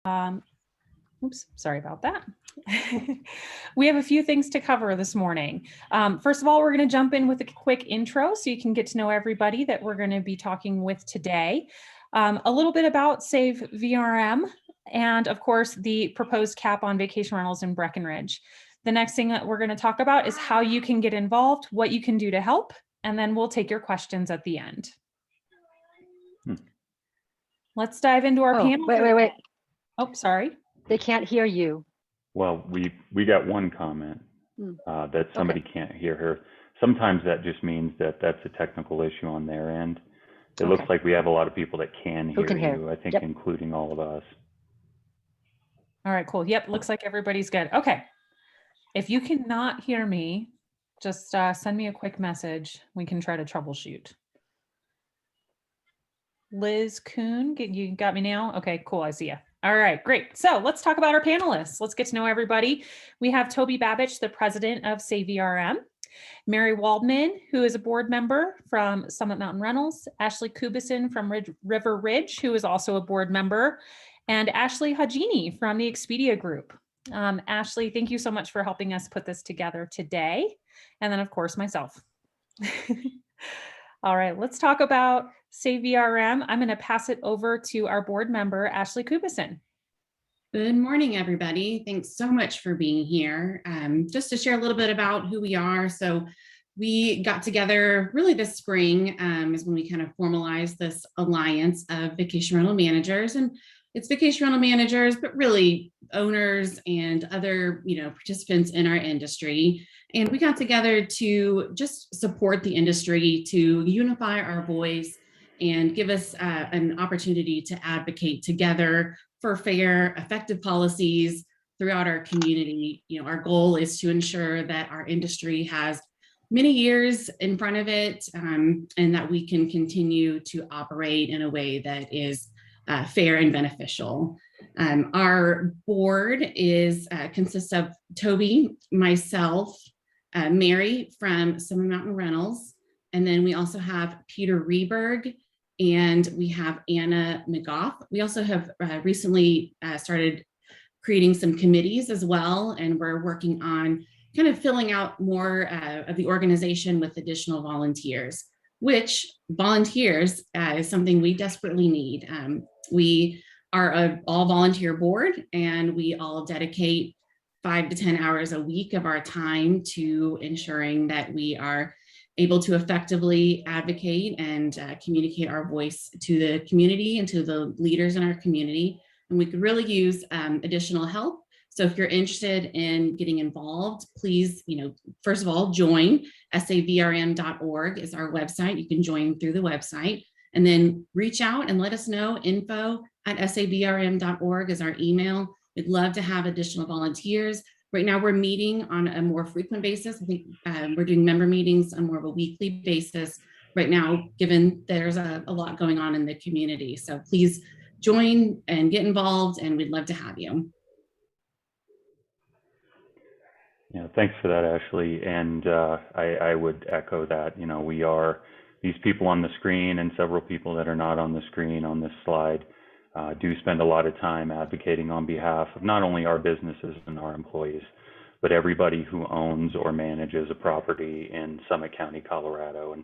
Um, Oops, sorry about that. We have a few things to cover this morning. First of all, we're going to jump in with a quick intro so you can get to know everybody that we're going to be talking with today. A little bit about SAVRM and, of course, the proposed cap on vacation rentals in Breckenridge. The next thing that we're going to talk about is how you can get involved, what you can do to help, and then we'll take your questions at the end. Let's dive into our panel. Wait. Oh, sorry. They can't hear you. Well, we got one comment that somebody can't hear her. Sometimes that just means that that's a technical issue on their end. It looks like we have a lot of people that can hear you, I think, including all of us. All right, cool. Yep, looks like everybody's good. Okay. If you cannot hear me, just send me a quick message. We can try to troubleshoot. Liz Kuhn, you got me now? Okay, cool. I see you. All right, great. So let's talk about our panelists. Let's get to know everybody. We have Toby Babich, the president of SAVRM, Mary Waldman, who is a board member from Summit Mountain Rentals, Ashley Kubison from River Ridge, who is also a board member, and Ashley Hajini from the Expedia Group. Ashley, thank you so much for helping us put this together today. And then, of course, myself. All right, let's talk about SAVRM. I'm going to pass it over to our board member, Ashley Kubison. Good morning, everybody. Thanks so much for being here. Just to share a little bit about who we are. So we got together really this spring is when we kind of formalized this alliance of vacation rental managers, and it's vacation rental managers, but really owners and other participants in our industry. And we got together to just support the industry, to unify our voice and give us an opportunity to advocate together for fair, effective policies throughout our community. Our goal is to ensure that our industry has many years in front of it and that we can continue to operate in a way that is fair and beneficial. Our board consists of Toby, myself, Mary from Summit Mountain Rentals, and then we also have Peter Reberg, and we have Anna McGough. We also have recently started creating some committees as well, and we're working on kind of filling out more of the organization with additional volunteers, which volunteers is something we desperately need. We are an all volunteer board, and we all dedicate 5 to 10 hours a week of our time to ensuring that we are able to effectively advocate and communicate our voice to the community and to the leaders in our community. And we could really use additional help. So if you're interested in getting involved, please, first of all, join. SAVRM.org is our website. You can join through the website, and then reach out and let us know. info@savrm.org is our email. We'd love to have additional volunteers. Right now we're meeting on a more frequent basis. I think we're doing member meetings on more of a weekly basis right now, given there's a lot going on in the community. So please join and get involved, and we'd love to have you. Yeah, thanks for that, Ashley. And I would echo that. We are these people on the screen, and several people that are not on the screen on this slide do spend a lot of time advocating on behalf of not only our businesses and our employees, but everybody who owns or manages a property in Summit County, Colorado. And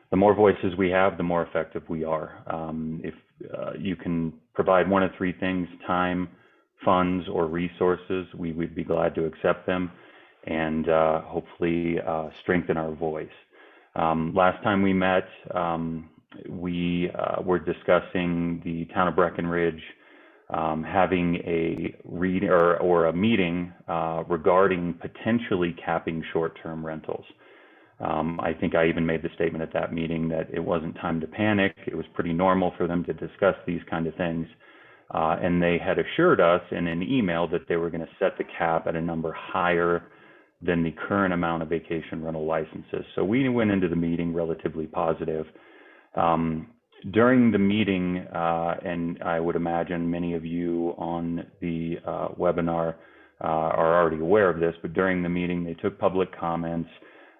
the more voices we have, the more effective we are. If you can provide one of three things: time, funds, or resources, we would be glad to accept them and hopefully strengthen our voice. Last time we met, we were discussing the town of Breckenridge having a meeting regarding potentially capping short-term rentals. I think I even made the statement at that meeting that it wasn't time to panic. It was pretty normal for them to discuss these kind of things. And they had assured us in an email that they were going to set the cap at a number higher than the current amount of vacation rental licenses. So we went into the meeting relatively positive. During the meeting, and I would imagine many of you on the webinar are already aware of this, but during the meeting, they took public comments.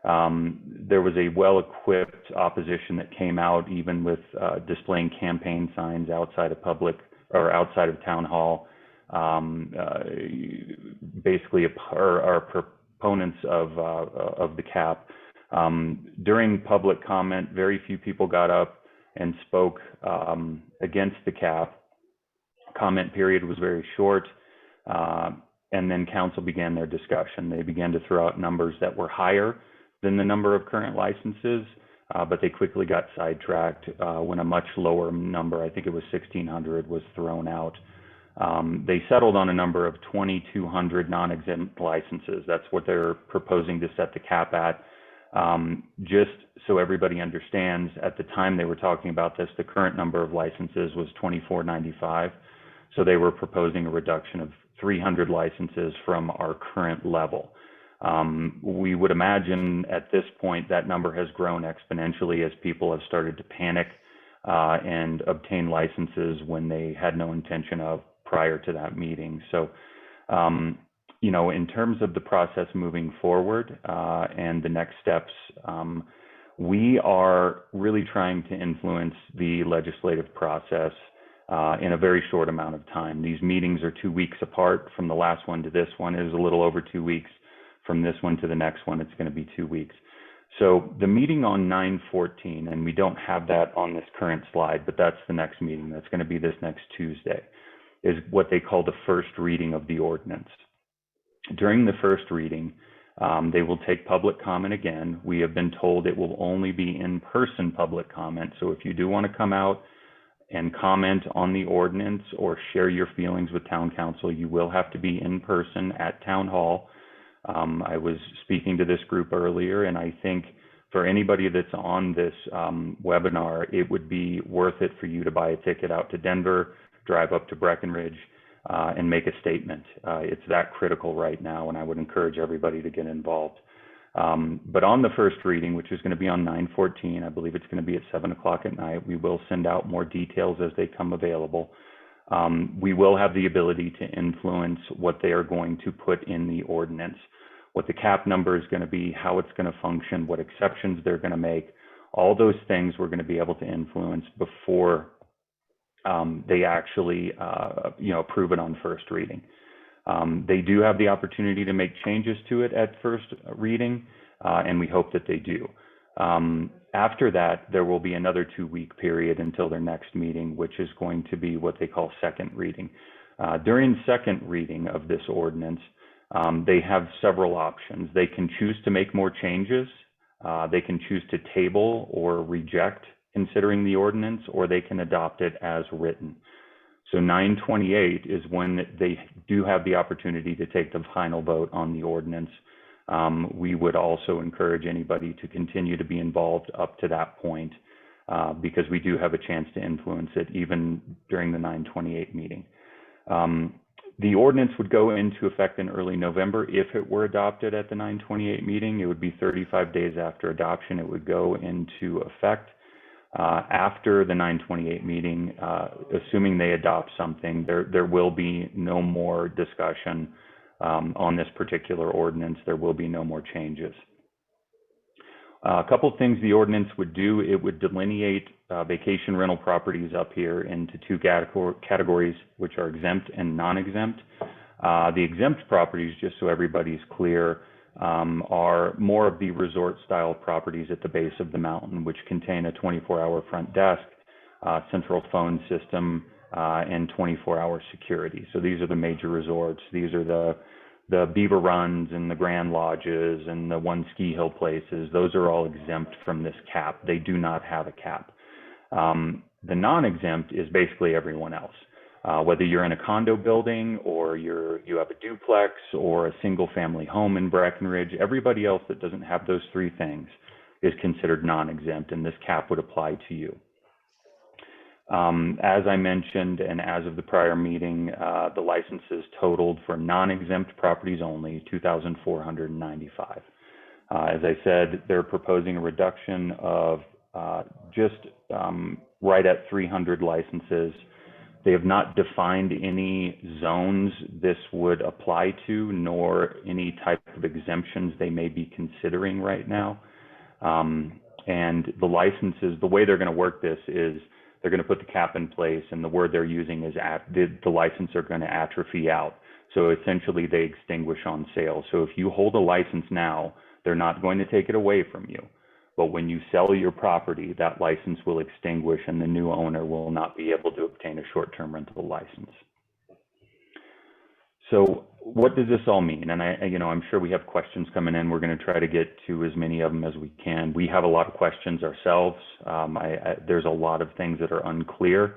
There was a well-equipped opposition that came out, even with displaying campaign signs outside of public or outside of town hall, basically are proponents of the cap. During public comment, very few people got up and spoke against the cap. Comment period was very short, and then council began their discussion. They began to throw out numbers that were higher than the number of current licenses, but they quickly got sidetracked when a much lower number, I think it was 1,600, was thrown out. They settled on a number of 2,200 non-exempt licenses. That's what they're proposing to set the cap at. Just so everybody understands, at the time they were talking about this, the current number of licenses was 2,495. So they were proposing a reduction of 300 licenses from our current level. We would imagine at this point that number has grown exponentially as people have started to panic and obtain licenses when they had no intention of prior to that meeting. So, you know, in terms of the process moving forward and the next steps, we are really trying to influence the legislative process in a very short amount of time. These meetings are 2 weeks apart from the last one to this one. It is a little over 2 weeks. From this one to the next one, it's going to be 2 weeks. So the meeting on 9/14, and we don't have that on this current slide, but that's the next meeting. That's going to be this next Tuesday, is what they call the first reading of the ordinance. During the first reading, they will take public comment again. We have been told it will only be in-person public comment. So if you do want to come out and comment on the ordinance or share your feelings with town council, you will have to be in person at town hall. I was speaking to this group earlier, and I think for anybody that's on this webinar, it would be worth it for you to buy a ticket out to Denver, drive up to Breckenridge, and make a statement. It's that critical right now, and I would encourage everybody to get involved. But on the first reading, which is going to be on 9/14, I believe it's going to be at 7 o'clock at night, we will send out more details as they come available. We will have the ability to influence what they are going to put in the ordinance, what the cap number is going to be, how it's going to function, what exceptions they're going to make. All those things we're going to be able to influence before they actually approve it on first reading. They do have the opportunity to make changes to it at first reading, and we hope that they do. After that, there will be another 2-week period until their next meeting, which is going to be what they call second reading. During second reading of this ordinance, they have several options. They can choose to make more changes. They can choose to table or reject considering the ordinance, or they can adopt it as written. So 9/28 is when they do have the opportunity to take the final vote on the ordinance. We would also encourage anybody to continue to be involved up to that point because we do have a chance to influence it even during the 9/28 meeting. The ordinance would go into effect in early November if it were adopted at the 9/28 meeting. It would be 35 days after adoption. It would go into effect. After the 9/28 meeting, assuming they adopt something, there will be no more discussion on this particular ordinance. There will be no more changes. A couple of things the ordinance would do: it would delineate vacation rental properties up here into two categories, which are exempt and non-exempt. The exempt properties, just so everybody's clear, are more of the resort style properties at the base of the mountain, which contain a 24-hour front desk, central phone system, and 24-hour security. So these are the major resorts. These are the Beaver Runs and the Grand Lodges and the One Ski Hill places. Those are all exempt from this cap. They do not have a cap. The non-exempt is basically everyone else. Whether you're in a condo building or you have a duplex or a single family home in Breckenridge, everybody else that doesn't have those three things is considered non-exempt, and this cap would apply to you. As I mentioned, and as of the prior meeting, the licenses totaled for non-exempt properties only 2,495. As I said, they're proposing a reduction of just right at 300 licenses. They have not defined any zones this would apply to, nor any type of exemptions they may be considering right now. And the licenses, the way they're going to work this is they're going to put the cap in place, and the word they're using is the license are going to atrophy out. So essentially they extinguish on sale. So if you hold a license now, they're not going to take it away from you. But when you sell your property, that license will extinguish and the new owner will not be able to obtain a short-term rental license. So what does this all mean? And I'm sure we have questions coming in. We're going to try to get to as many of them as we can. We have a lot of questions ourselves. There's a lot of things that are unclear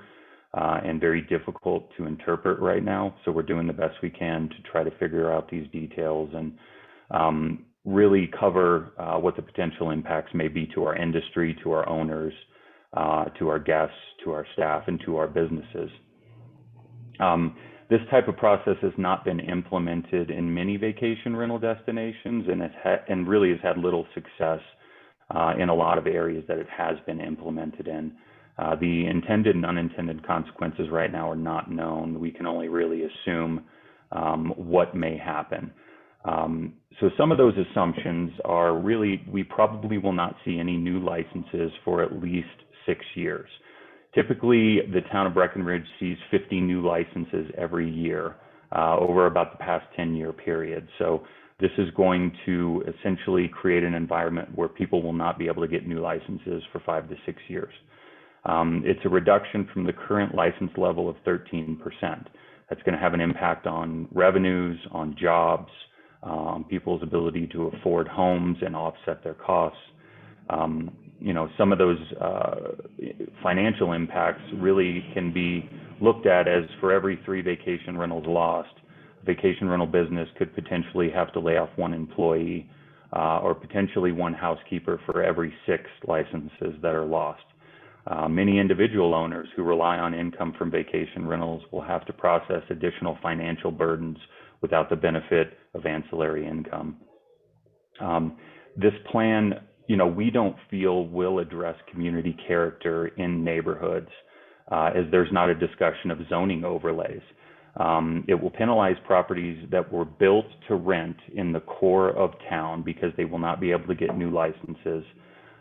and very difficult to interpret right now. So we're doing the best we can to try to figure out these details and really cover what the potential impacts may be to our industry, to our owners, to our guests, to our staff, and to our businesses. This type of process has not been implemented in many vacation rental destinations, and really has had little success in a lot of areas that it has been implemented in. The intended and unintended consequences right now are not known. We can only really assume what may happen. So some of those assumptions are really, we probably will not see any new licenses for at least 6 years. Typically, the town of Breckenridge sees 50 new licenses every year over about the past 10-year period. So this is going to essentially create an environment where people will not be able to get new licenses for 5 to 6 years. It's a reduction from the current license level of 13%. That's going to have an impact on revenues, on jobs, on people's ability to afford homes and offset their costs. Some of those financial impacts really can be looked at as for every 3 vacation rentals lost, vacation rental business could potentially have to lay off 1 employee or potentially 1 housekeeper for every 6 licenses that are lost. Many individual owners who rely on income from vacation rentals will have to process additional financial burdens without the benefit of ancillary income. This plan, we don't feel will address community character in neighborhoods, as there's not a discussion of zoning overlays. It will penalize properties that were built to rent in the core of town because they will not be able to get new licenses,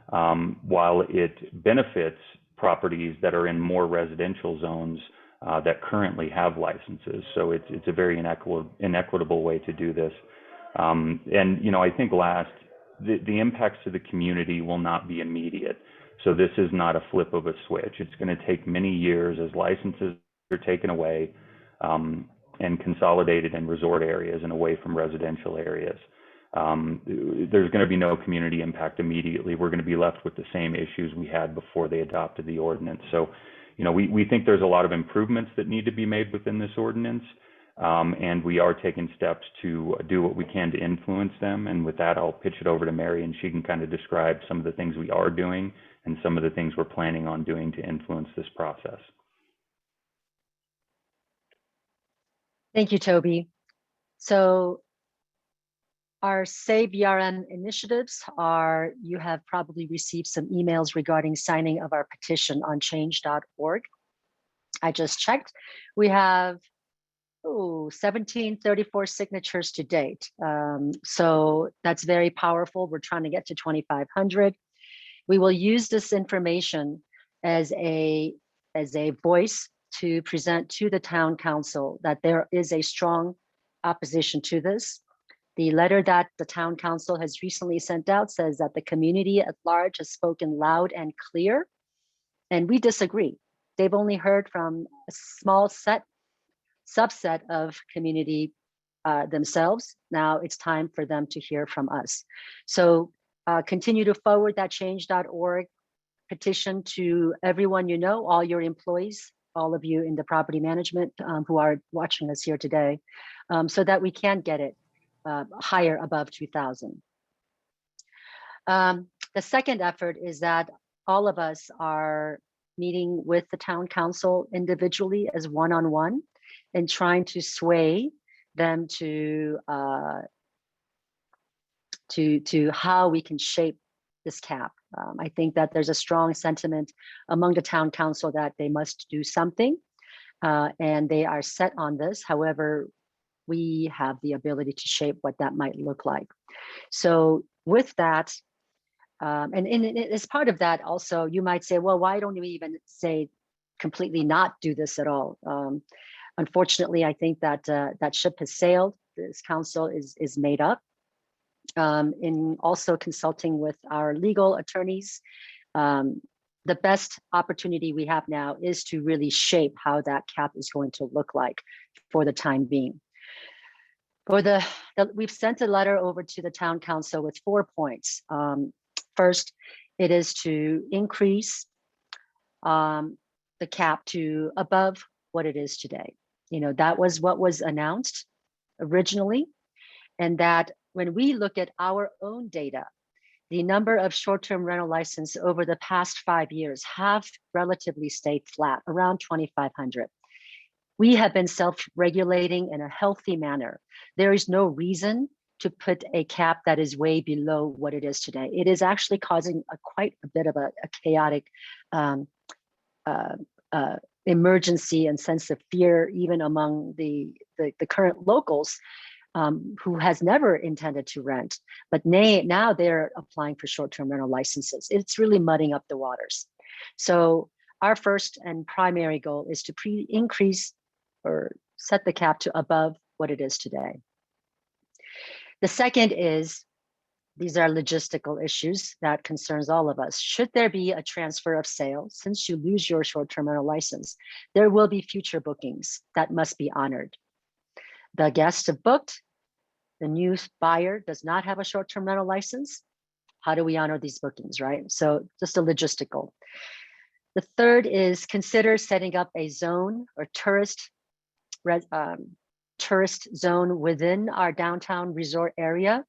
while it benefits properties that are in more residential zones that currently have licenses. So it's a very inequitable way to do this. I think last, the impacts to the community will not be immediate. So this is not a flip of a switch. It's going to take many years as licenses are taken away and consolidated in resort areas and away from residential areas. There's going to be no community impact immediately. We're going to be left with the same issues we had before they adopted the ordinance. So, we think there's a lot of improvements that need to be made within this ordinance, and we are taking steps to do what we can to influence them. And with that, I'll pitch it over to Mary, and she can kind of describe some of the things we are doing and some of the things we're planning on doing to influence this process. Thank you, Toby. So our SAVRM initiatives are, you have probably received some emails regarding signing of our petition on change.org. I just checked. We have 1734 signatures to date. So that's very powerful. We're trying to get to 2,500. We will use this information as a voice to present to the town council that there is a strong opposition to this. The letter that the town council has recently sent out says that the community at large has spoken loud and clear, and we disagree. They've only heard from a small subset of community themselves. Now it's time for them to hear from us. So continue to forward that change.org petition to everyone all your employees, all of you in the property management who are watching us here today, so that we can get it higher above 2,000. The second effort is that all of us are meeting with the town council individually as one-on-one and trying to sway them to how we can shape this cap. I think that there's a strong sentiment among the town council that they must do something, and they are set on this. However, we have the ability to shape what that might look like. So with that, and as part of that also, you might say, well, why don't we even say completely not do this at all. Unfortunately, I think that that ship has sailed. This council is made up. In also consulting with our legal attorneys, the best opportunity we have now is to really shape how that cap is going to look like for the time being. We've sent a letter over to the town council with 4 points. First, it is to increase the cap to above what it is today. You know, that was what was announced originally, and that when we look at our own data, the number of short-term rental license over the past 5 years have relatively stayed flat, around 2,500. We have been self-regulating in a healthy manner. There is no reason to put a cap that is way below what it is today. It is actually causing quite a bit of a chaotic emergency and sense of fear, even among the current locals who has never intended to rent, but now they're applying for short-term rental licenses. It's really mudding up the waters. So our first and primary goal is to increase or set the cap to above what it is today. The second is, these are logistical issues that concerns all of us. Should there be a transfer of sale, since you lose your short-term rental license, there will be future bookings that must be honored. The guests have booked, the new buyer does not have a short-term rental license. How do we honor these bookings, right? So just a logistical. The third is consider setting up a zone or tourist zone within our downtown resort area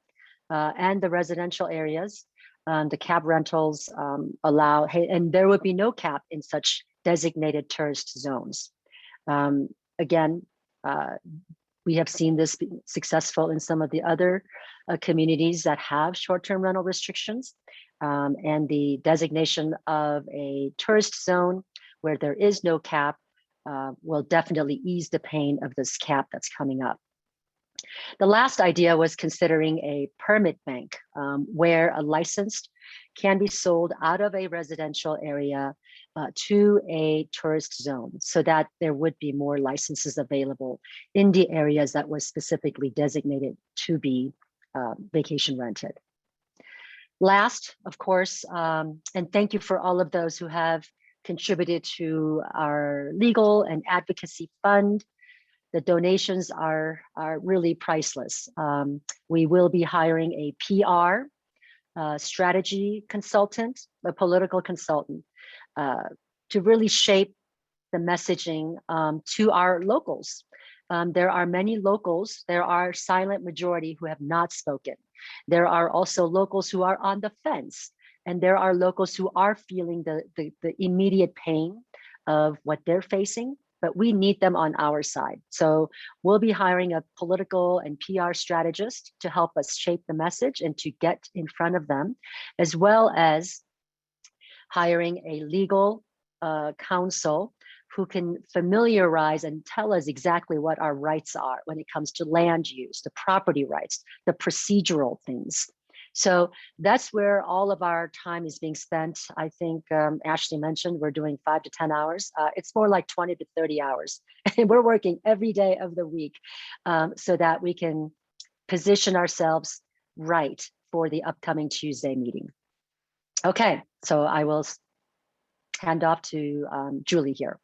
and the residential areas. The cab rentals allow, and there would be no cap in such designated tourist zones. Again, we have seen this be successful in some of the other communities that have short-term rental restrictions, and the designation of a tourist zone where there is no cap will definitely ease the pain of this cap that's coming up. The last idea was considering a permit bank where a licensed can be sold out of a residential area to a tourist zone, so that there would be more licenses available in the areas that was specifically designated to be vacation rented. Last, of course, and thank you for all of those who have contributed to our legal and advocacy fund. The donations are really priceless. We will be hiring a PR strategy consultant, a political consultant, to really shape the messaging to our locals. There are many locals, there are silent majority who have not spoken. There are also locals who are on the fence, and there are locals who are feeling the immediate pain of what they're facing, but we need them on our side. So we'll be hiring a political and PR strategist to help us shape the message and to get in front of them, as well as hiring a legal counsel who can familiarize and tell us exactly what our rights are when it comes to land use, the property rights, the procedural things. So that's where all of our time is being spent. I think Ashley mentioned we're doing 5 to 10 hours. It's more like 20 to 30 hours. And we're working every day of the week so that we can position ourselves right for the upcoming Tuesday meeting. Okay, so I will hand off to Julie here.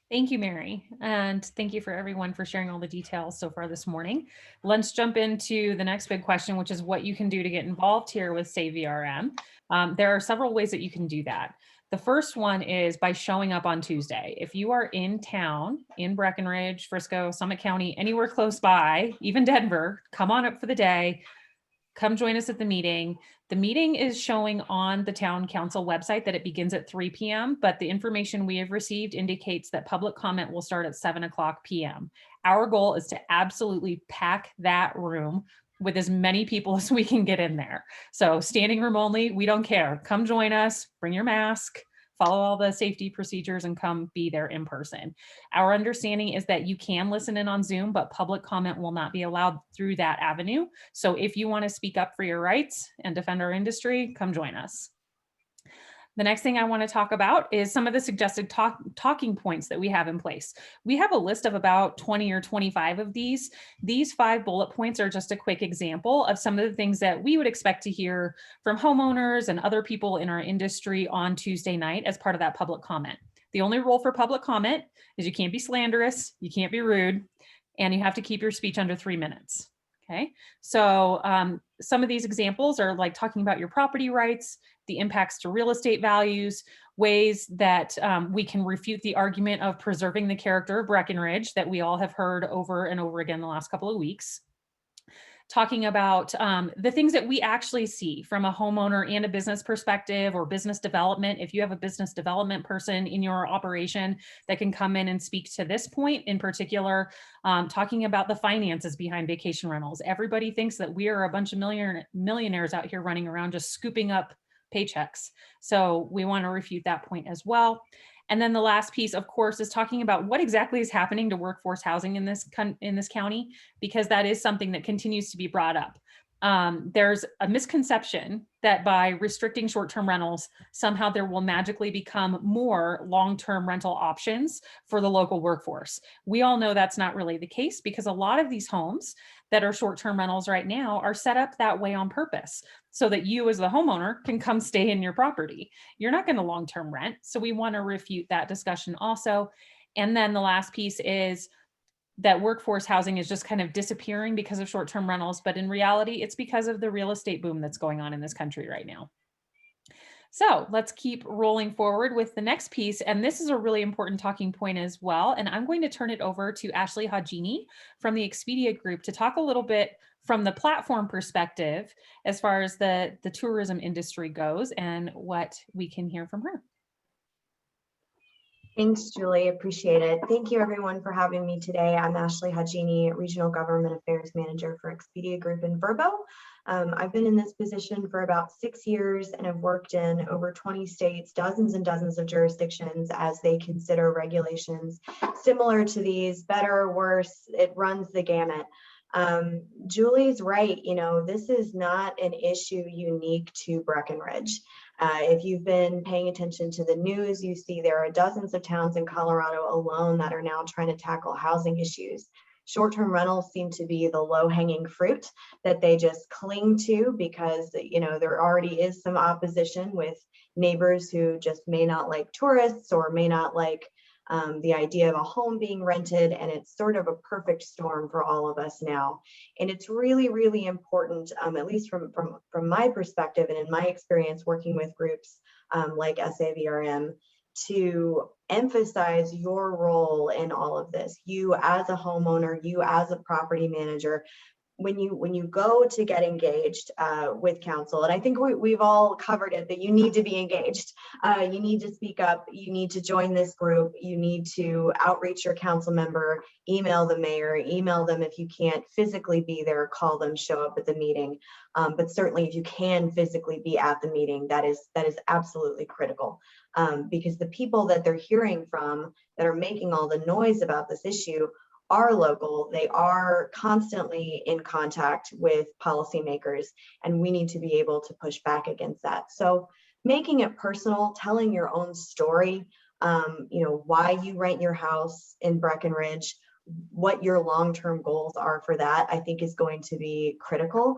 Thank you, Mary. And thank you for everyone for sharing all the details so far this morning. Let's jump into the next big question, which is what you can do to get involved here with SAVRM. There are several ways that you can do that. The first one is by showing up on Tuesday. If you are in town, in Breckenridge, Frisco, Summit County, anywhere close by, even Denver, come on up for the day. Come join us at the meeting. The meeting is showing on the town council website that it begins at 3 p.m., but the information we have received indicates that public comment will start at 7 o'clock p.m. Our goal is to absolutely pack that room with as many people as we can get in there. So standing room only, we don't care. Come join us, bring your mask, follow all the safety procedures, and come be there in person. Our understanding is that you can listen in on Zoom, but public comment will not be allowed through that avenue. So if you want to speak up for your rights and defend our industry, come join us. The next thing I want to talk about is some of the suggested talking points that we have in place. We have a list of about 20 or 25 of these. These 5 bullet points are just a quick example of some of the things that we would expect to hear from homeowners and other people in our industry on Tuesday night as part of that public comment. The only rule for public comment is you can't be slanderous, you can't be rude, and you have to keep your speech under 3 minutes. Okay, so some of these examples are like talking about your property rights, the impacts to real estate values, ways that we can refute the argument of preserving the character of Breckenridge that we all have heard over and over again the last couple of weeks. Talking about the things that we actually see from a homeowner and a business perspective or business development. If you have a business development person in your operation that can come in and speak to this point in particular, talking about the finances behind vacation rentals. Everybody thinks that we are a bunch of millionaires out here running around just scooping up paychecks. So we want to refute that point as well. And then the last piece, of course, is talking about what exactly is happening to workforce housing in this county, because that is something that continues to be brought up. There's a misconception that by restricting short-term rentals, somehow there will magically become more long-term rental options for the local workforce. We all know that's not really the case, because a lot of these homes that are short-term rentals right now are set up that way on purpose so that you as the homeowner can come stay in your property. You're not going to long-term rent. So we want to refute that discussion also. And then the last piece is that workforce housing is just kind of disappearing because of short-term rentals, but in reality, it's because of the real estate boom that's going on in this country right now. So let's keep rolling forward with the next piece. And this is a really important talking point as well. And I'm going to turn it over to Ashley Hajini from the Expedia Group to talk a little bit from the platform perspective as far as the tourism industry goes and what we can hear from her. Thanks, Julie. Appreciate it. Thank you, everyone, for having me today. I'm Ashley Hajini, Regional Government Affairs Manager for Expedia Group in Vrbo. I've been in this position for about 6 years and have worked in over 20 states, dozens and dozens of jurisdictions as they consider regulations similar to these, better or worse. It runs the gamut. Julie's right. You know, this is not an issue unique to Breckenridge. If you've been paying attention to the news, you see there are dozens of towns in Colorado alone that are now trying to tackle housing issues. Short-term rentals seem to be the low-hanging fruit that they just cling to because, you know, there already is some opposition with neighbors who just may not like tourists or may not like the idea of a home being rented, and it's sort of a perfect storm for all of us now. And it's really, really important, at least from my perspective and in my experience working with groups like SAVRM, to emphasize your role in all of this. You as a homeowner, you as a property manager, when you go to get engaged with council, and I think we've all covered it, that you need to be engaged. You need to speak up. You need to join this group. You need to outreach your council member, email the mayor, email them if you can't physically be there, call them, show up at the meeting. But certainly if you can physically be at the meeting, that is absolutely critical. Because the people that they're hearing from that are making all the noise about this issue are local. They are constantly in contact with policymakers, and we need to be able to push back against that. So making it personal, telling your own story, you know, why you rent your house in Breckenridge, what your long-term goals are for that, I think is going to be critical.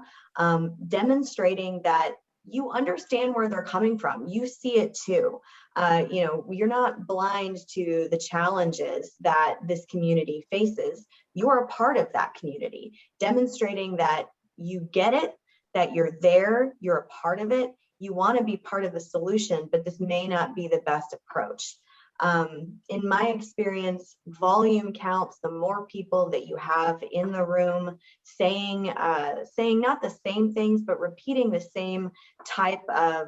Demonstrating that you understand where they're coming from. You see it too. You know, you're not blind to the challenges that this community faces. You're a part of that community, demonstrating that you get it, that you're there, you're a part of it. You want to be part of the solution, but this may not be the best approach. In my experience, volume counts. The more people that you have in the room saying not the same things, but repeating the same type of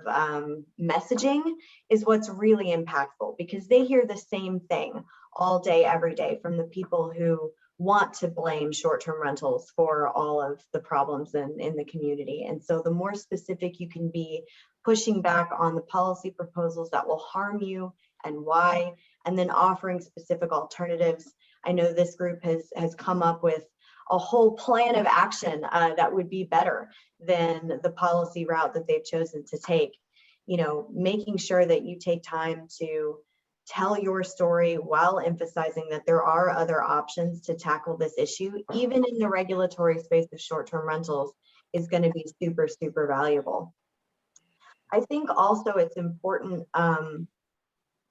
messaging is what's really impactful, because they hear the same thing all day, every day from the people who want to blame short-term rentals for all of the problems in the community. And so the more specific you can be, pushing back on the policy proposals that will harm you and why, and then offering specific alternatives. I know this group has come up with a whole plan of action that would be better than the policy route that they've chosen to take. making sure that you take time to tell your story while emphasizing that there are other options to tackle this issue, even in the regulatory space of short-term rentals, is going to be super, super valuable. I think also it's important,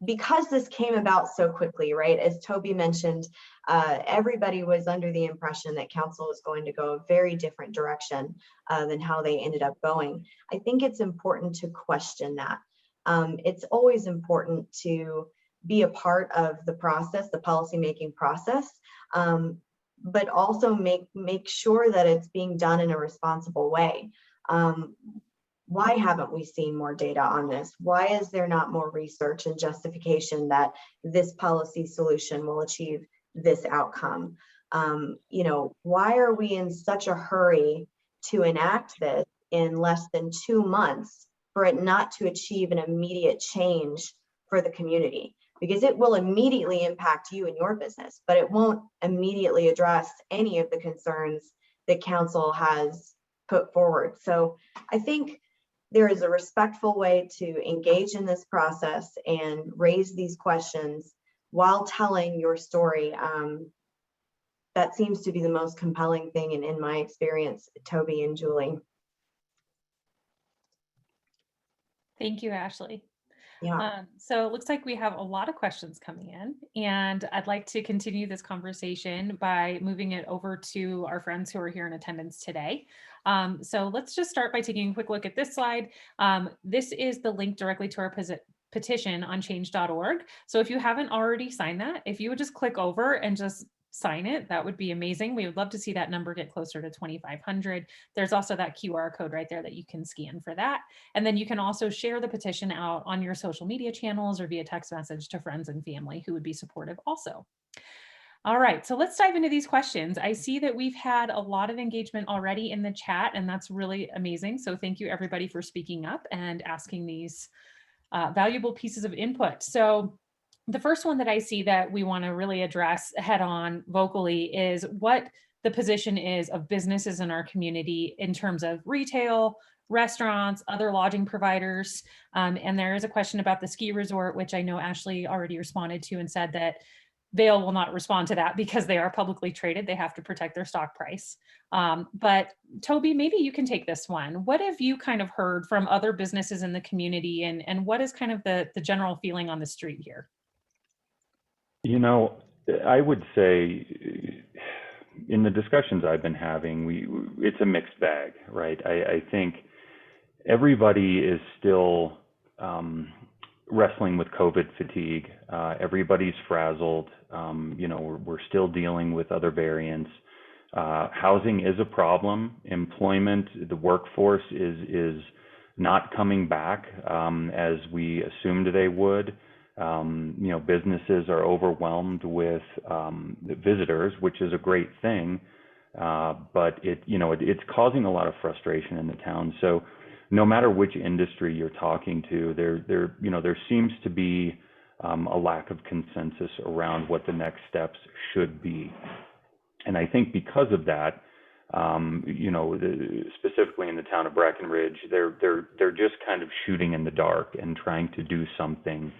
because this came about so quickly, right? As Toby mentioned, everybody was under the impression that council was going to go a very different direction than how they ended up going. I think it's important to question that. It's always important to be a part of the process, the policymaking process, but also make sure that it's being done in a responsible way. Why haven't we seen more data on this? Why is there not more research and justification that this policy solution will achieve this outcome? Why are we in such a hurry to enact this in less than 2 months for it not to achieve an immediate change for the community? Because it will immediately impact you and your business, but it won't immediately address any of the concerns that council has put forward. So I think there is a respectful way to engage in this process and raise these questions while telling your story. That seems to be the most compelling thing in my experience, Toby and Julie. Thank you, Ashley. Yeah. So it looks like we have a lot of questions coming in, and I'd like to continue this conversation by moving it over to our friends who are here in attendance today. So let's just start by taking a quick look at this slide. This is the link directly to our petition on change.org. So if you haven't already signed that, if you would just click over and just sign it, that would be amazing. We would love to see that number get closer to 2,500. There's also that QR code right there that you can scan for that. And then you can also share the petition out on your social media channels or via text message to friends and family who would be supportive also. All right, so let's dive into these questions. I see that we've had a lot of engagement already in the chat, and that's really amazing. So thank you everybody for speaking up and asking these valuable pieces of input. So the first one that I see that we want to really address head on vocally is what the position is of businesses in our community in terms of retail, restaurants, other lodging providers. And there is a question about the ski resort, which I know Ashley already responded to and said that Vail will not respond to that because they are publicly traded. They have to protect their stock price. But Toby, maybe you can take this one. What have you kind of heard from other businesses in the community, and what is kind of the general feeling on the street here? I would say in the discussions I've been having, it's a mixed bag, right? I think everybody is still wrestling with COVID fatigue. Everybody's frazzled. We're still dealing with other variants. Housing is a problem. Employment, the workforce is not coming back as we assumed they would. Businesses are overwhelmed with visitors, which is a great thing, but it's causing a lot of frustration in the town. So no matter which industry you're talking to, there seems to be a lack of consensus around what the next steps should be. And I think because of that, specifically in the town of Breckenridge, they're just kind of shooting in the dark and trying to do something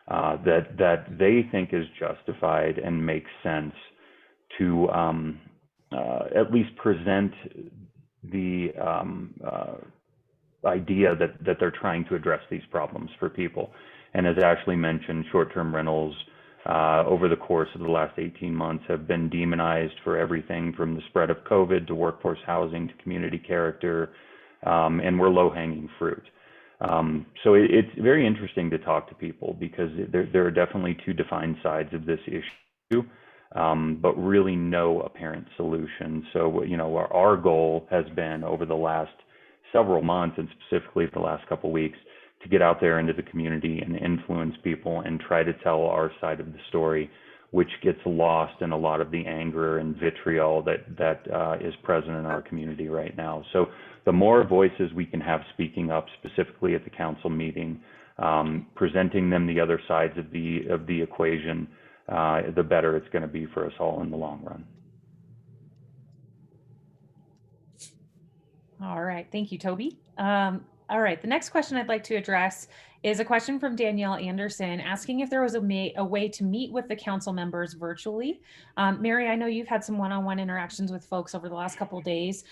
that they think is justified and makes sense to at least present the idea that they're trying to address these problems for people. And as Ashley mentioned, short-term rentals over the course of the last 18 months have been demonized for everything from the spread of COVID to workforce housing to community character, and we're low-hanging fruit. So it's very interesting to talk to people because there are definitely two defined sides of this issue, but really no apparent solution. So, our goal has been over the last several months, and specifically the last couple of weeks, to get out there into the community and influence people and try to tell our side of the story, which gets lost in a lot of the anger and vitriol that is present in our community right now. So the more voices we can have speaking up, specifically at the council meeting, presenting them the other sides of the equation, the better it's going to be for us all in the long run. All right, the next question I'd like to address is a question from Danielle Anderson asking if there was a way to meet with the council members virtually. Mary, I know you've had some one-on-one interactions with folks over the last couple of days.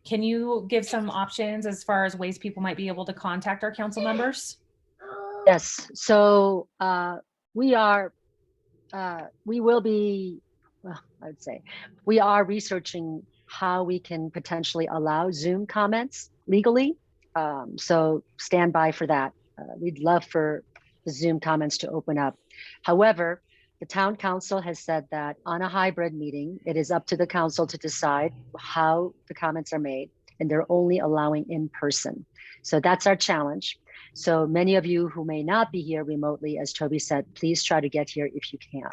Can you give some options as far as ways people might be able to contact our council members? Yes, so we will be, well, I would say, we are researching how we can potentially allow Zoom comments legally. So stand by for that. We'd love for the Zoom comments to open up. However, the town council has said that on a hybrid meeting, it is up to the council to decide how the comments are made, and they're only allowing in person. So that's our challenge. So many of you who may not be here remotely, as Toby said, please try to get here if you can.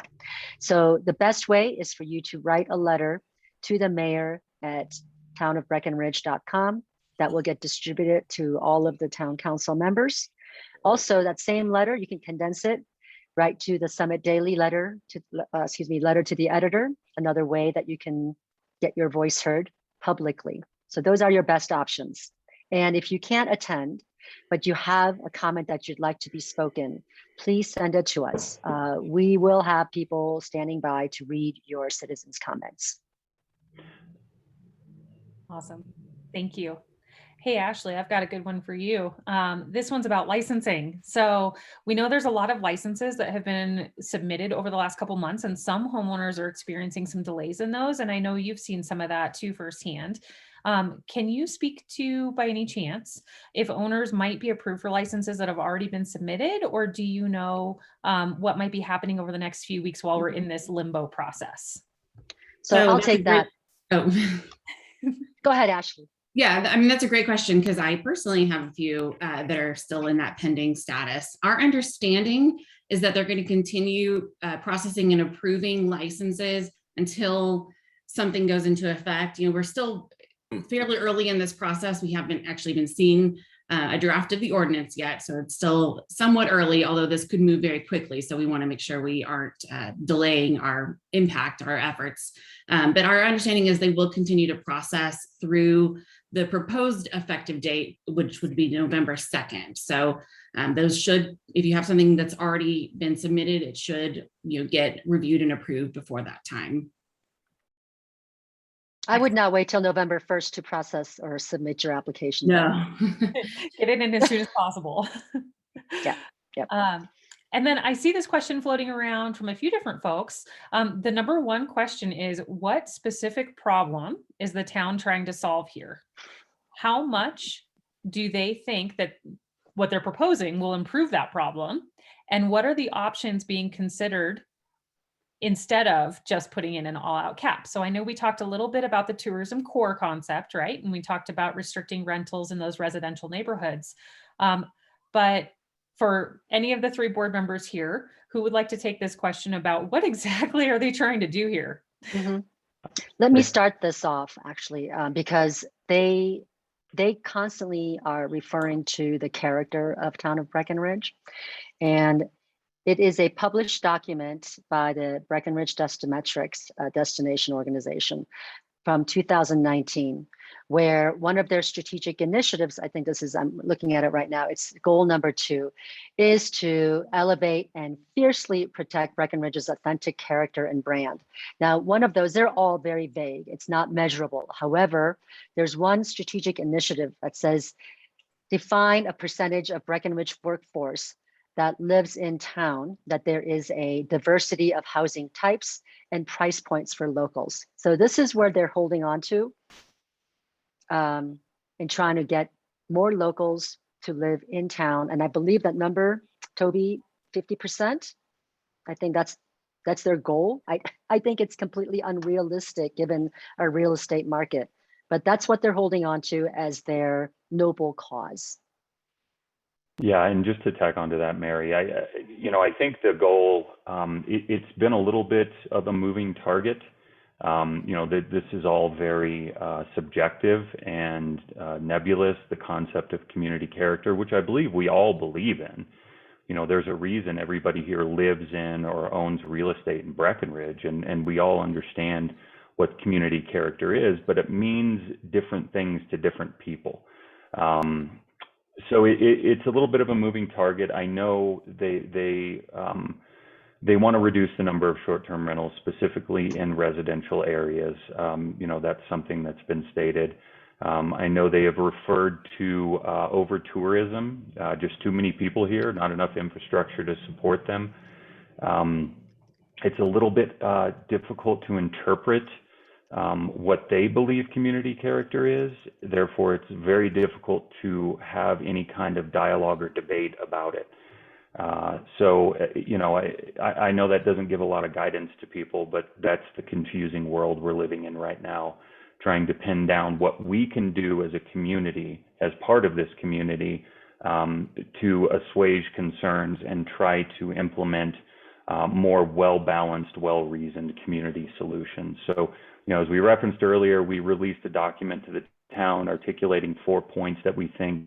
So the best way is for you to write a letter to the mayor at townofbreckenridge.com. That will get distributed to all of the town council members. Also, that same letter, you can condense it, write to the Summit Daily letter to, letter to the editor, another way that you can get your voice heard publicly. So those are your best options. And if you can't attend, but you have a comment that you'd like to be spoken, please send it to us. We will have people standing by to read your citizens' comments. Awesome. Thank you. Hey, Ashley, I've got a good one for you. This one's about licensing. So we know there's a lot of licenses that have been submitted over the last couple months, and some homeowners are experiencing some delays in those. And I know you've seen some of that too firsthand. Can you speak to, by any chance, if owners might be approved for licenses that have already been submitted, or do you know what might be happening over the next few weeks while we're in this limbo process? So I'll take that. Oh. Go ahead, Ashley. Yeah, I mean, that's a great question because I personally have a few that are still in that pending status. Our understanding is that they're going to continue processing and approving licenses until something goes into effect. You know, we're still fairly early in this process. We haven't actually been seeing a draft of the ordinance yet, so it's still somewhat early, although this could move very quickly. So we want to make sure we aren't delaying our efforts. But our understanding is they will continue to process through the proposed effective date, which would be November 2nd. So those should, if you have something that's already been submitted, it should, you know, get reviewed and approved before that time. I would not wait till November 1st to process or submit your application. No. Get it in as soon as possible. Yeah. Yep. And then I see this question floating around from a few different folks. The number one question is, what specific problem is the town trying to solve here? How much do they think that what they're proposing will improve that problem? And what are the options being considered instead of just putting in an all-out cap? So I know we talked a little bit about the tourism core concept, right? And we talked about restricting rentals in those residential neighborhoods. But for any of the three board members here who would like to take this question about what exactly are they trying to do here? Mm-hmm. Let me start this off, actually, because they constantly are referring to the character of town of Breckenridge. And it is a published document by the Breckenridge Destination Organization from 2019, where one of their strategic initiatives, I think this is, I'm looking at it right now, it's goal number 2, is to elevate and fiercely protect Breckenridge's authentic character and brand. Now, one of those, they're all very vague. It's not measurable. However, there's one strategic initiative that says, define a percentage of Breckenridge workforce that lives in town, that there is a diversity of housing types and price points for locals. So this is where they're holding on to and trying to get more locals to live in town. And I believe that number, Toby, 50%. I think that's their goal. I think it's completely unrealistic given our real estate market, but that's what they're holding on to as their noble cause. Yeah, and just to tack onto that, Mary, I think the goal, it's been a little bit of a moving target. This is all very subjective and nebulous, the concept of community character, which I believe we all believe in. You know, there's a reason everybody here lives in or owns real estate in Breckenridge, and we all understand what community character is, but it means different things to different people. So it's a little bit of a moving target. I know they want to reduce the number of short-term rentals, specifically in residential areas. You know, that's something that's been stated. I know they have referred to over tourism, just too many people here, not enough infrastructure to support them. It's a little bit difficult to interpret what they believe community character is. Therefore, it's very difficult to have any kind of dialogue or debate about it. So, you know, I know that doesn't give a lot of guidance to people, but that's the confusing world we're living in right now, trying to pin down what we can do as a community, as part of this community, to assuage concerns and try to implement more well-balanced, well-reasoned community solutions. So, you know, as we referenced earlier, we released a document to the town articulating 4 points that we think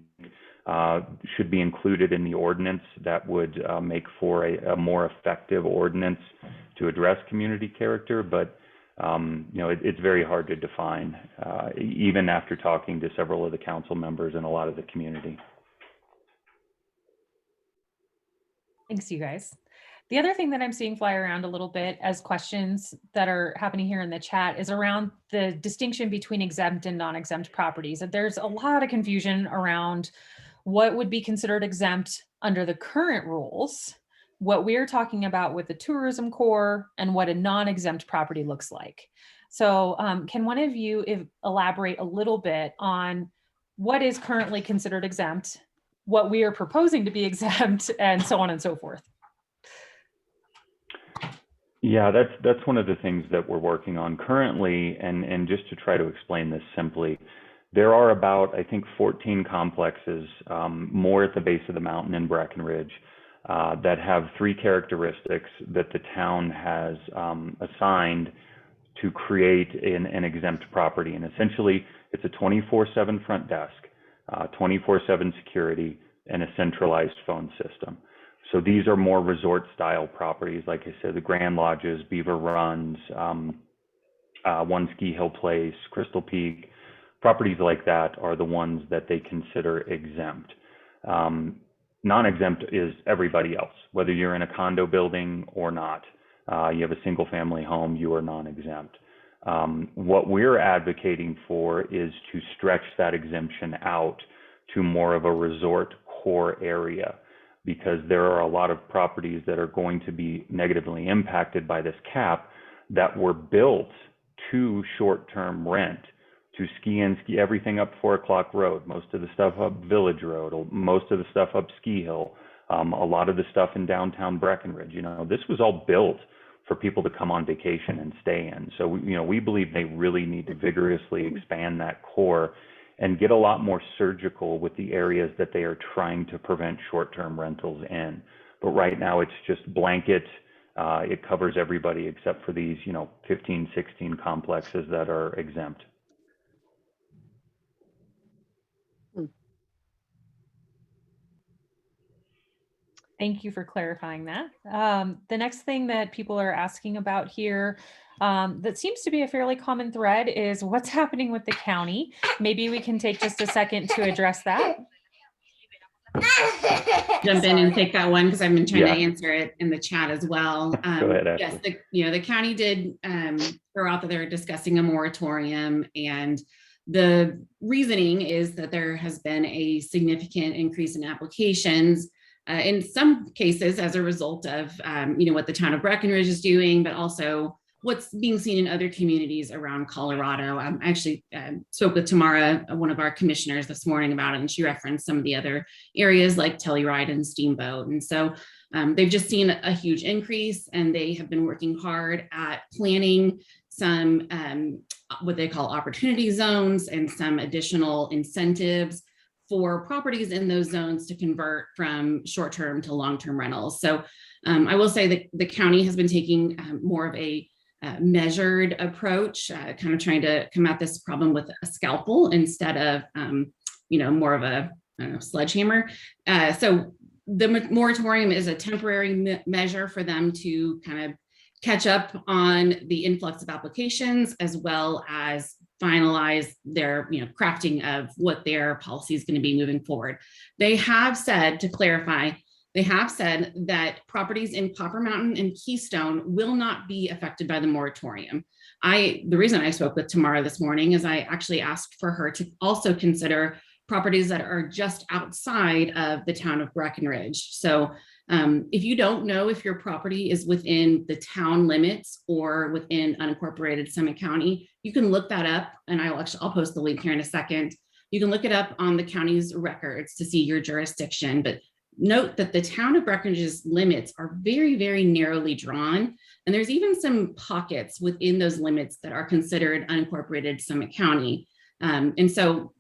should be included in the ordinance that would make for a more effective ordinance to address community character. But, you know, it's very hard to define, even after talking to several of the council members and a lot of the community. Thanks, you guys. The other thing that I'm seeing fly around a little bit as questions that are happening here in the chat is around the distinction between exempt and non-exempt properties. And there's a lot of confusion around what would be considered exempt under the current rules, what we're talking about with the tourism core, and what a non-exempt property looks like. So can one of you elaborate a little bit on what is currently considered exempt, what we are proposing to be exempt, and so on and so forth? Yeah, that's one of the things that we're working on currently, and just to try to explain this simply, there are about, I think, 14 complexes, more at the base of the mountain in Breckenridge, that have 3 characteristics that the town has assigned to create an exempt property. And essentially, it's a 24/7 front desk, 24/7 security, and a centralized phone system. So these are more resort style properties. Like I said, the Grand Lodges, Beaver Runs, One Ski Hill Place, Crystal Peak, properties like that are the ones that they consider exempt. Non-exempt is everybody else, whether you're in a condo building or not. You have a single family home, you are non-exempt. What we're advocating for is to stretch that exemption out to more of a resort core area, because there are a lot of properties that are going to be negatively impacted by this cap that were built to short-term rent, to ski in, ski everything up 4 O'Clock Road, most of the stuff up Village Road, most of the stuff up Ski Hill, a lot of the stuff in downtown Breckenridge. You know, this was all built for people to come on vacation and stay in. So, you know, we believe they really need to vigorously expand that core and get a lot more surgical with the areas that they are trying to prevent short-term rentals in. But right now it's just blanket. It covers everybody except for these, you know, 15, 16 complexes that are exempt. Thank you for clarifying that. The next thing that people are asking about here that seems to be a fairly common thread is what's happening with the county. Maybe we can take just a second to address that. Jump in and take that one because I've been trying to answer it in the chat as well. Go ahead, yes, the county did throw out that they're discussing a moratorium, and the reasoning is that there has been a significant increase in applications. In some cases, as a result of what the town of Breckenridge is doing, but also what's being seen in other communities around Colorado. I actually spoke with Tamara, one of our commissioners, this morning about it, and she referenced some of the other areas like Telluride and Steamboat. And so they've just seen a huge increase, and they have been working hard at planning some what they call opportunity zones and some additional incentives for properties in those zones to convert from short-term to long-term rentals. So I will say that the county has been taking more of a measured approach, kind of trying to come at this problem with a scalpel instead of, more of a sledgehammer. So the moratorium is a temporary measure for them to kind of catch up on the influx of applications, as well as finalize their crafting of what their policy is going to be moving forward. They have said, to clarify, they have said that properties in Copper Mountain and Keystone will not be affected by the moratorium. The reason I spoke with Tamara this morning is I actually asked for her to also consider properties that are just outside of the town of Breckenridge. So if you don't know if your property is within the town limits or within unincorporated Summit County, you can look that up, and I'll post the link here in a second. You can look it up on the county's records to see your jurisdiction, but note that the town of Breckenridge's limits are very, very narrowly drawn. And there's even some pockets within those limits that are considered unincorporated Summit County. And so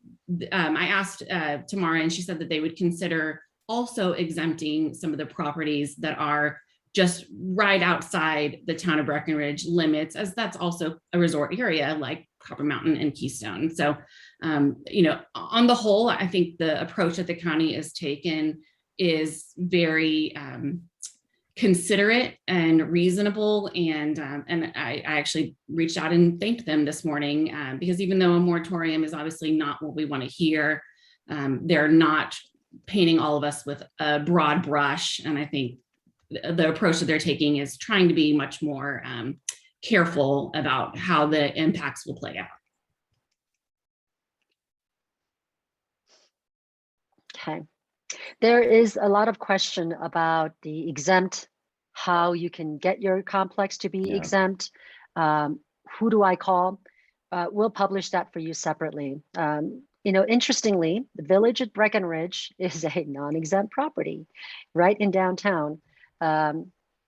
I asked Tamara, and she said that they would consider also exempting some of the properties that are just right outside the town of Breckenridge limits, as that's also a resort area like Copper Mountain and Keystone. So, on the whole, I think the approach that the county has taken is very considerate and reasonable. And I actually reached out and thanked them this morning because even though a moratorium is obviously not what we want to hear, they're not painting all of us with a broad brush. And I think the approach that they're taking is trying to be much more careful about how the impacts will play out. Okay. There is a lot of question about the exempt, how you can get your complex to be exempt. Who do I call? We'll publish that for you separately. Interestingly, the village at Breckenridge is a non-exempt property right in downtown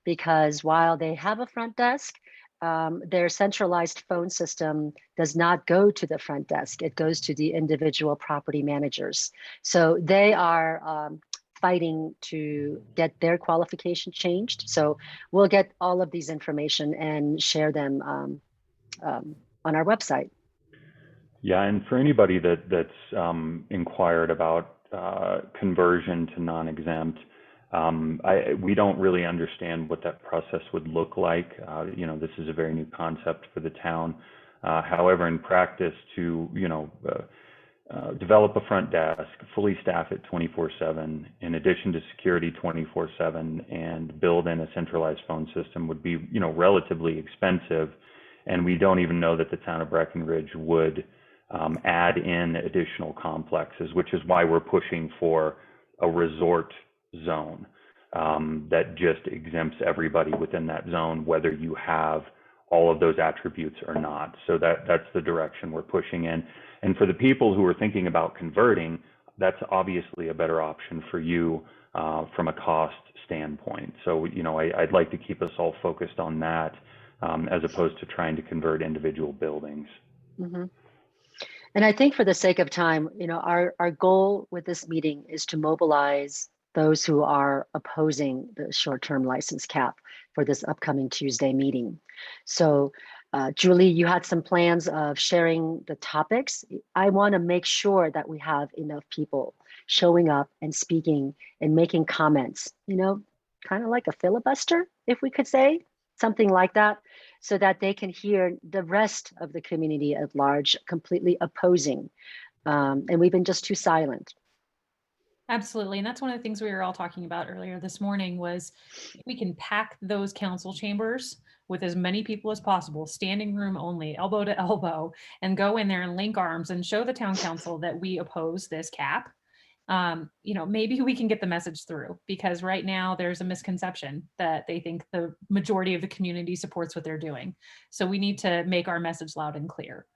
because while they have a front desk, their centralized phone system does not go to the front desk. It goes to the individual property managers. So they are fighting to get their qualification changed. So we'll get all of these information and share them on our website. Yeah, and for anybody that's inquired about conversion to non-exempt, we don't really understand what that process would look like. This is a very new concept for the town. However, in practice, to develop a front desk, fully staff it 24/7, in addition to security 24/7, and build in a centralized phone system would be, relatively expensive. And we don't even know that the town of Breckenridge would add in additional complexes, which is why we're pushing for a resort zone that just exempts everybody within that zone, whether you have all of those attributes or not. So that's the direction we're pushing in. And for the people who are thinking about converting, that's obviously a better option for you from a cost standpoint. So, I'd like to keep us all focused on that as opposed to trying to convert individual buildings. Mm-hmm. And I think for the sake of time, our goal with this meeting is to mobilize those who are opposing the short-term license cap for this upcoming Tuesday meeting. So Julie, you had some plans of sharing the topics. I want to make sure that we have enough people showing up and speaking and making comments, kind of like a filibuster, if we could say, something like that, so that they can hear the rest of the community at large completely opposing. And we've been just too silent. Absolutely. And that's one of the things we were all talking about earlier this morning was we can pack those council chambers with as many people as possible, standing room only, elbow to elbow, and go in there and link arms and show the town council that we oppose this cap. Maybe we can get the message through, because right now there's a misconception that they think the majority of the community supports what they're doing. So we need to make our message loud and clear.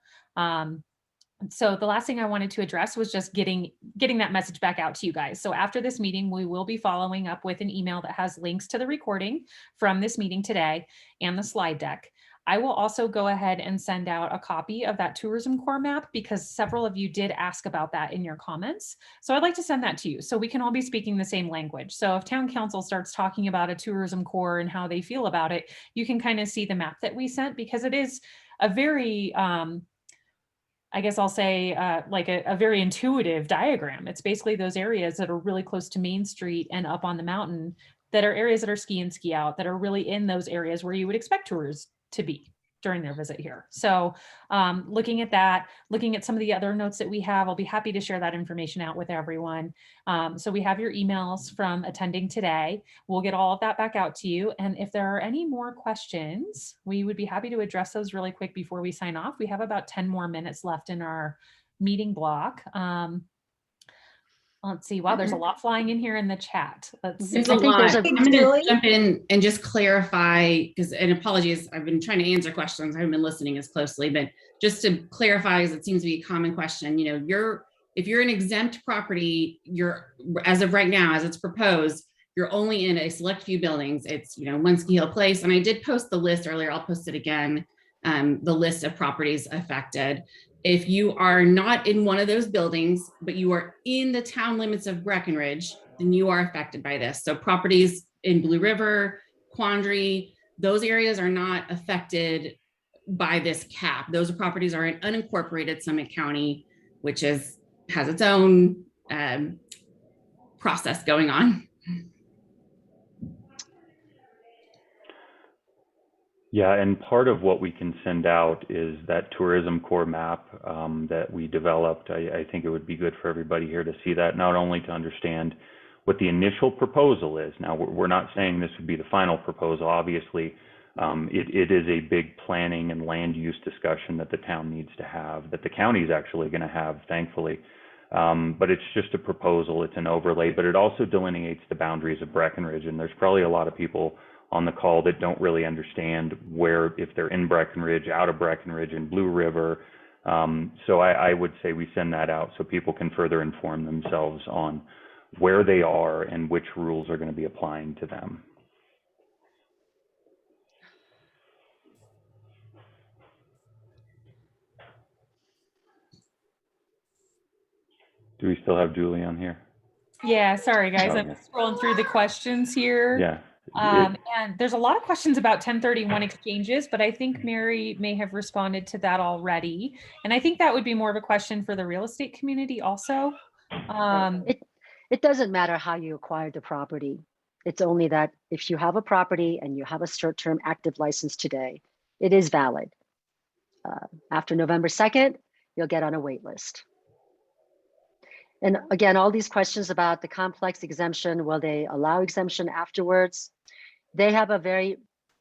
So the last thing I wanted to address was just getting that message back out to you guys. So after this meeting, we will be following up with an email that has links to the recording from this meeting today and the slide deck. I will also go ahead and send out a copy of that tourism core map, because several of you did ask about that in your comments. So I'd like to send that to you so we can all be speaking the same language. So if town council starts talking about a tourism core and how they feel about it, you can kind of see the map that we sent, because it is a very, I guess I'll say like a very intuitive diagram. It's basically those areas that are really close to Main Street and up on the mountain that are areas that are ski in, ski out, that are really in those areas where you would expect tours to be. during their visit here. So looking at that, looking at some of the other notes that we have, I'll be happy to share that information out with everyone. So we have your emails from attending today. We'll get all of that back out to you. And if there are any more questions, we would be happy to address those really quick before we sign off. We have about 10 more minutes left in our meeting block. Let's see. Wow, there's a lot flying in here in the chat. Let's see. There's a lot. I'm going to jump in and just clarify, because, and apologies, I've been trying to answer questions. I haven't been listening as closely, but just to clarify, as it seems to be a common question, you know, if you're an exempt property, you're, as of right now, as it's proposed, you're only in a select few buildings. It's, you know, One Ski Hill Place. And I did post the list earlier. I'll post it again, the list of properties affected. If you are not in one of those buildings, but you are in the town limits of Breckenridge, then you are affected by this. So properties in Blue River, Quandary, those areas are not affected by this cap. Those properties are in unincorporated Summit County, which has its own process going on. Yeah, and part of what we can send out is that tourism core map that we developed. I think it would be good for everybody here to see that, not only to understand what the initial proposal is. Now, we're not saying this would be the final proposal. Obviously, it is a big planning and land use discussion that the town needs to have, that the county is actually going to have, thankfully. But it's just a proposal, it's an overlay, but it also delineates the boundaries of Breckenridge. And there's probably a lot of people on the call that don't really understand where, if they're in Breckenridge, out of Breckenridge, in Blue River. So I would say we send that out so people can further inform themselves on where they are and which rules are going to be applying to them. Do we still have Julie on here? Yeah, sorry guys, Oh, I'm yeah. scrolling through the questions here. Yeah. And there's a lot of questions about 1031 exchanges, but I think Mary may have responded to that already. And I think that would be more of a question for the real estate community also. It doesn't matter how you acquired the property. It's only that if you have a property and you have a short-term active license today, it is valid. After November 2nd, you'll get on a wait list. And again, all these questions about the complex exemption, will they allow exemption afterwards? They have a very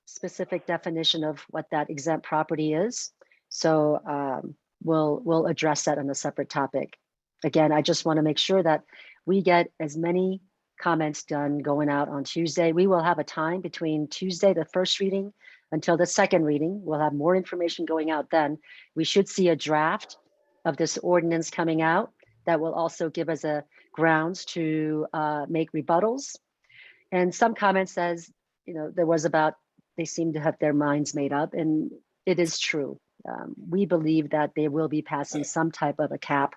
specific definition of what that exempt property is. So we'll address that on a separate topic. Again, I just want to make sure that we get as many comments done going out on Tuesday. We will have a time between Tuesday, the first reading, until the second reading. We'll have more information going out then. We should see a draft of this ordinance coming out that will also give us a grounds to make rebuttals. And some comments says, you know, there was about, they seem to have their minds made up, and it is true. We believe that they will be passing some type of a cap.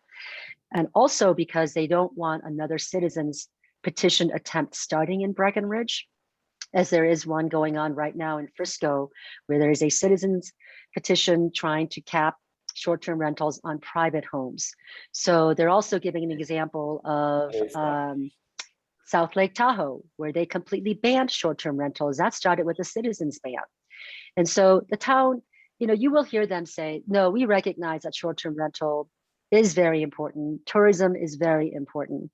And also because they don't want another citizens petition attempt starting in Breckenridge, as there is one going on right now in Frisco, where there is a citizens petition trying to cap short-term rentals on private homes. So they're also giving an example of South Lake Tahoe, where they completely banned short-term rentals. That started with a citizens ban. And so the town, you know, you will hear them say, no, we recognize that short-term rental is very important. Tourism is very important.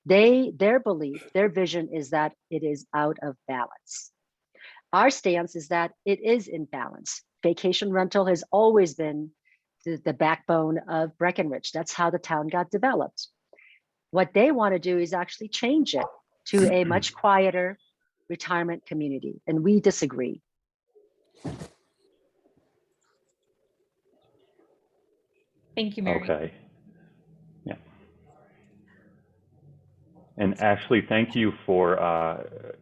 Their belief, their vision is that it is out of balance. Our stance is that it is in balance. Vacation rental has always been the backbone of Breckenridge. That's how the town got developed. What they want to do is actually change it to a much quieter retirement community, and we disagree. Thank you, Mary. Okay. Yeah. And Ashley, thank you for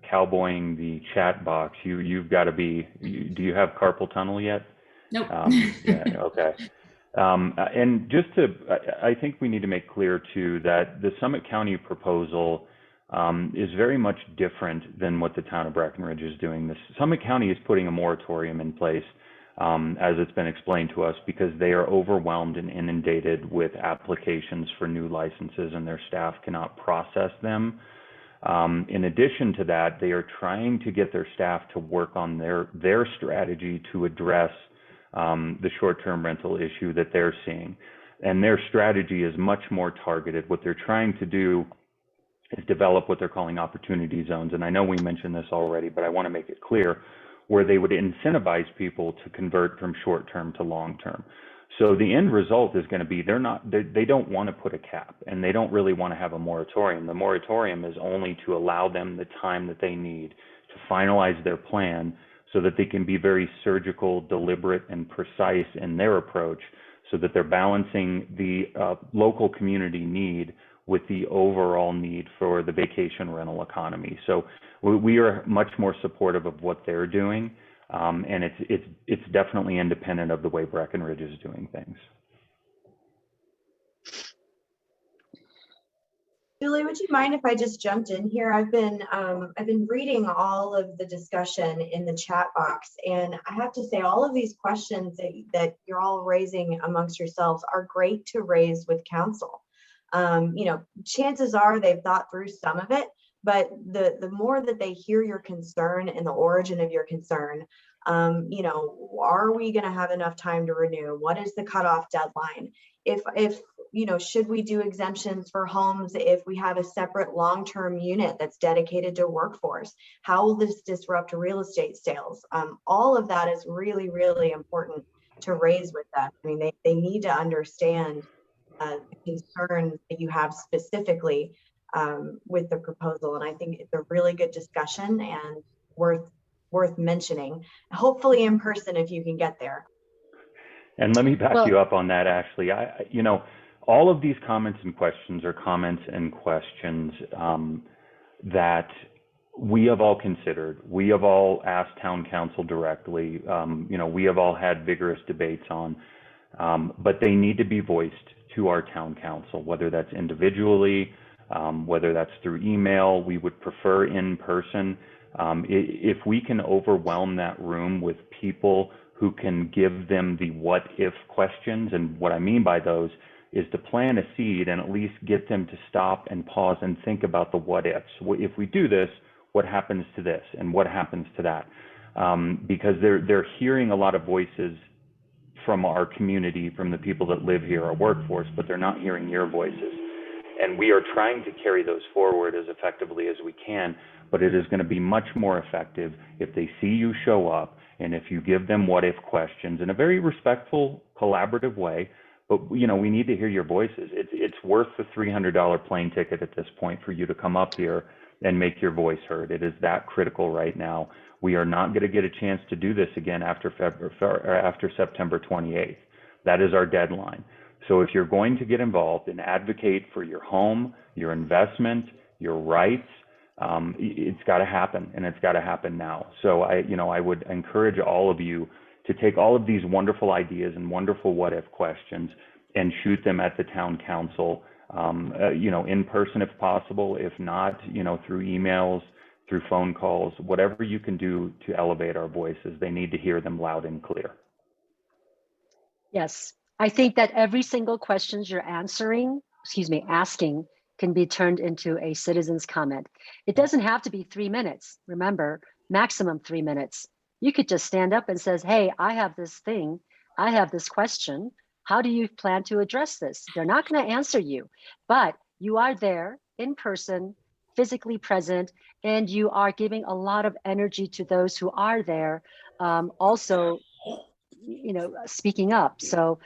cowboying the chat box. You've got to be, do you have carpal tunnel yet? Nope. Yeah, okay. And just to, I think we need to make clear too that the Summit County proposal is very much different than what the town of Breckenridge is doing. This Summit County is putting a moratorium in place, as it's been explained to us, because they are overwhelmed and inundated with applications for new licenses and their staff cannot process them. In addition to that, they are trying to get their staff to work on their strategy to address the short-term rental issue that they're seeing. And their strategy is much more targeted. What they're trying to do is develop what they're calling opportunity zones. And I know we mentioned this already, but I want to make it clear, where they would incentivize people to convert from short-term to long-term. So the end result is going to be they don't want to put a cap, and they don't really want to have a moratorium. The moratorium is only to allow them the time that they need to finalize their plan so that they can be very surgical, deliberate, and precise in their approach, so that they're balancing the local community need with the overall need for the vacation rental economy. So we are much more supportive of what they're doing, and it's definitely independent of the way Breckenridge is doing things. Julie, would you mind if I just jumped in here? I've been reading all of the discussion in the chat box, and I have to say all of these questions that you're all raising amongst yourselves are great to raise with council. Chances are they've thought through some of it, but the more that they hear your concern and the origin of your concern, are we going to have enough time to renew? What is the cutoff deadline? If should we do exemptions for homes if we have a separate long-term unit that's dedicated to workforce? How will this disrupt real estate sales? All of that is really, really important to raise with them. I mean, they need to understand the concerns that you have specifically with the proposal. And I think it's a really good discussion and worth mentioning, hopefully in person if you can get there. And let me back you up on that, Ashley. All of these comments and questions are comments and questions that we have all considered. We have all asked town council directly. We have all had vigorous debates on, but they need to be voiced to our town council, whether that's individually, whether that's through email. We would prefer in person. If we can overwhelm that room with people who can give them the what if questions, and what I mean by those is to plant a seed and at least get them to stop and pause and think about the what ifs. If we do this, what happens to this and what happens to that? Because they're hearing a lot of voices from our community, from the people that live here, our workforce, but they're not hearing your voices. And we are trying to carry those forward as effectively as we can, but it is going to be much more effective if they see you show up and if you give them what if questions in a very respectful, collaborative way. But we need to hear your voices. It's worth the $300 plane ticket at this point for you to come up here and make your voice heard. It is that critical right now. We are not going to get a chance to do this again after September 28th. That is our deadline. So if you're going to get involved and advocate for your home, your investment, your rights, it's got to happen, and it's got to happen now. So I would encourage all of you to take all of these wonderful ideas and wonderful what if questions and shoot them at the town council, in person if possible, if not, through emails, through phone calls, whatever you can do to elevate our voices. They need to hear them loud and clear. Yes, I think that every single question you're asking can be turned into a citizen's comment. It doesn't have to be 3 minutes. Remember, maximum 3 minutes. You could just stand up and says, hey, I have this thing. I have this question. How do you plan to address this? They're not going to answer you, but you are there in person, physically present, and you are giving a lot of energy to those who are there, also, speaking up. So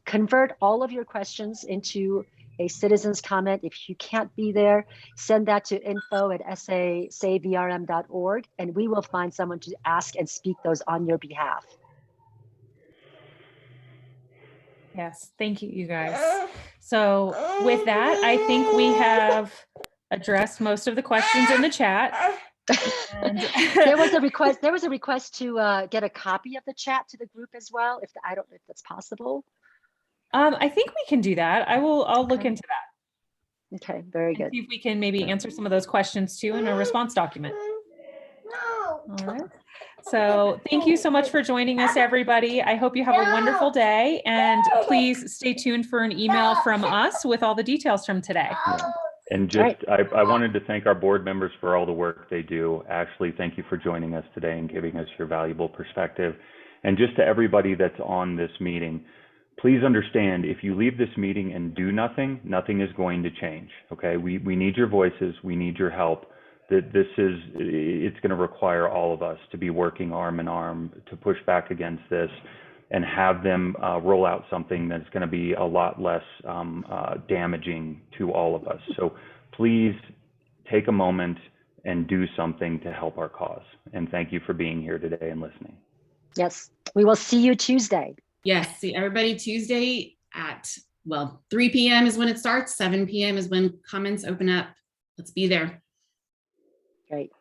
convert all of your questions into a citizen's comment. If you can't be there, send that to info@SAVRM.org, and we will find someone to ask and speak those on your behalf. Yes, thank you, you guys. So with that, I think we have addressed most of the questions in the chat. And There was a request to get a copy of the chat to the group as well. I don't know if that's possible. I think we can do that. I'll look into that. Okay, very good. See if we can maybe answer some of those questions too in a response document. All right. So thank you so much for joining us, everybody. I hope you have a wonderful day, and please stay tuned for an email from us with all the details from today. And just, I wanted to thank our board members for all the work they do. Ashley, thank you for joining us today and giving us your valuable perspective. And just to everybody that's on this meeting, please understand, if you leave this meeting and do nothing, nothing is going to change, okay? We need your voices, we need your help. It's going to require all of us to be working arm in arm to push back against this and have them roll out something that's going to be a lot less damaging to all of us. So please take a moment and do something to help our cause. And thank you for being here today and listening. Yes, we will see you Tuesday. Yes, see everybody Tuesday at, well, 3 p.m. is when it starts. 7 p.m. is when comments open up. Let's be there. Great.